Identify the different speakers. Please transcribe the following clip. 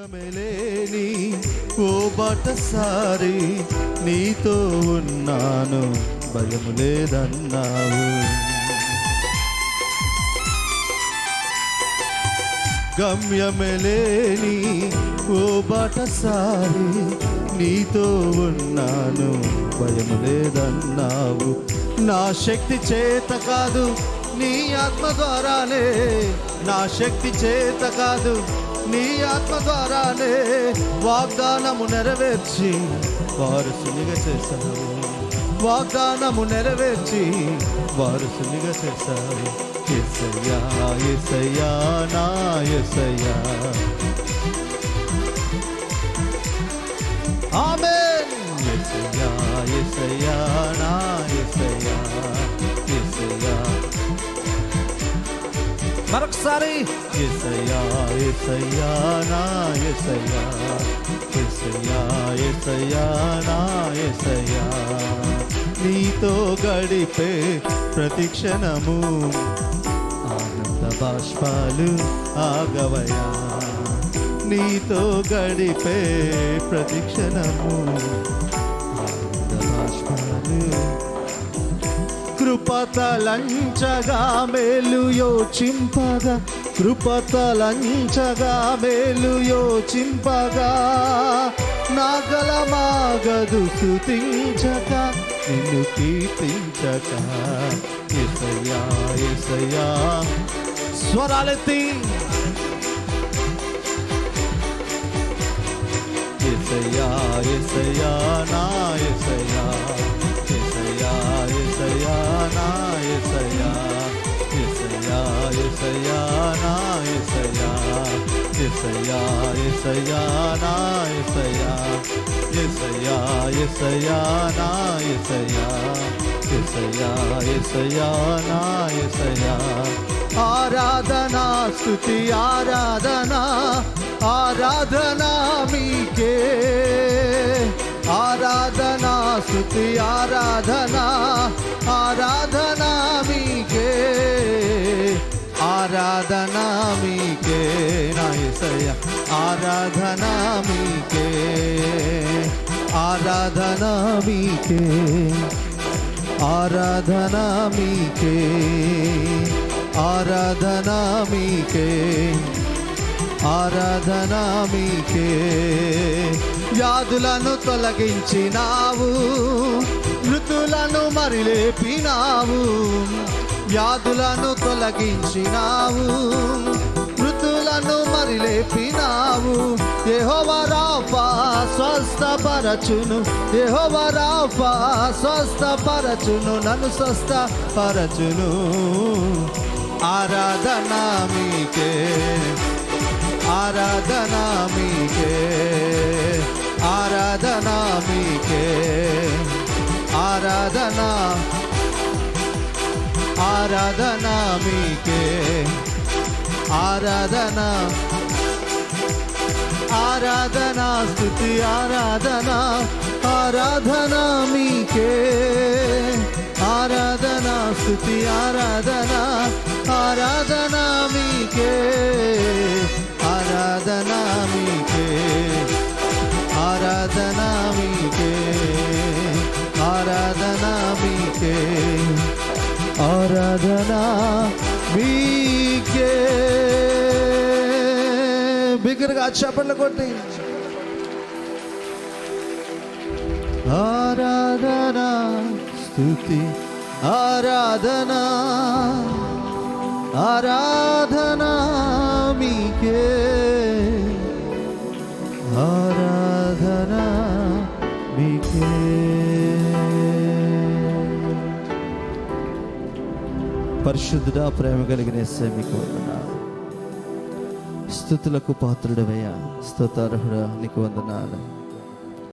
Speaker 1: గమ్యమేలేని ఓ బాటసారి నీతో ఉన్నాను, భయం లేదన్నావు. గమ్యమేలేని ఓ బాటసారి నీతో ఉన్నాను, భయం లేదన్నావు. నా శక్తి చేత కాదు నీ ఆత్మ ద్వారానే, నా శక్తి చేత కాదు నీ ఆత్మ ద్వారానే వాగ్దానము నెరవేర్చి వారసునిగా చేశావు. వాగ్దానము నెరవేర్చి వారసునిగా చేశావు. యేసయ్యా యేసయ్యా నా యేసయ్యా. ఆమేన్. యేసయ్యా యేసయ్యా నా యేసయ్యా. యేసయ్యా మరొకసారి. యేసయ్యా యేసయ్యా నా యేసయ్యా. యేసయ్యా యేసయ్యా నా యేసయ్యా. నీతో గడిపే ప్రతి క్షణము ఆనంద బాష్పాలు ఆగవయా. నీతో గడిపే ప్రతి క్షణము ఆనంద బాష్పాలు. కృపతలంచగా మేలు యోచింపగా, కృపతలంచగా మేలు యోచింపగా, నా గలమాగదు స్తుతించక నిన్ను కీర్తించక. యేసయ్యా యేసయ్యా. స్వరాలెత్తి యేసయ్యా యేసయ్యా నా యేసయ్యా. యేసయ్యా యేసయ్యా నా యేసయ్యా. యేసయ్యా యేసయ్యా నా యేసయ్యా. యేసయ్యా యేసయ్యా నా యేసయ్యా. యేసయ్యా యేసయ్యా నా యేసయ్యా. యేసయ్యా యేసయ్యా నా యేసయ్యా. ఆరాధనా స్తుతి ఆరాధనా ఆరాధనా మీకే. ఆరాధనా స్తుతి ఆరాధనా ఆరాధనా మీకే. ఆరాధనా మీకే నా యేసయ్యా. ఆరాధనా మీకే. ఆరాధనా మీకే. ఆరాధనా మీకే. ఆరాధనా మీకే. ఆరాధనా మీకే. వ్యాధులను తొలగించినావు, మృతులను మరిలేపినావు. వ్యాధులను తొలగించినావు, మృతులను మరిలేపినావు. యెహోవా రాఫా స్వస్థపరచును, యెహోవా రాఫా స్వస్థపరచును, నన్ను స్వస్థపరచును. ఆరాధనా మీకే. ఆరాధనా మీకే. ఆరాధనా మీకే. ఆరాధనా ఆరాధనా మీకే. ఆరాధనా ఆరాధనా స్తుతి ఆరాధనా ఆరాధనా మీకే. ఆరాధనా స్తుతి ఆరాధనా ఆరాధనా మీకే. ఆరాధనా మీకే. ఆరాధనా మీకే. ఆరాధనా మీకే. ఆరాధనా మీకే. బిగ్గరగా చప్పట్లు కొట్టి ఆరాధనా స్తుతి ఆరాధనా ఆరాధనా మీకే. ఆరాధనా మీకే. పరిశుద్ధుడా, ప్రేమ కలిగిన యేసయ్యా మీకు వందనాలు. స్తుతులకు పాత్రుడవయ్యా, స్తుతార్హుడా నీకు వందనాలు.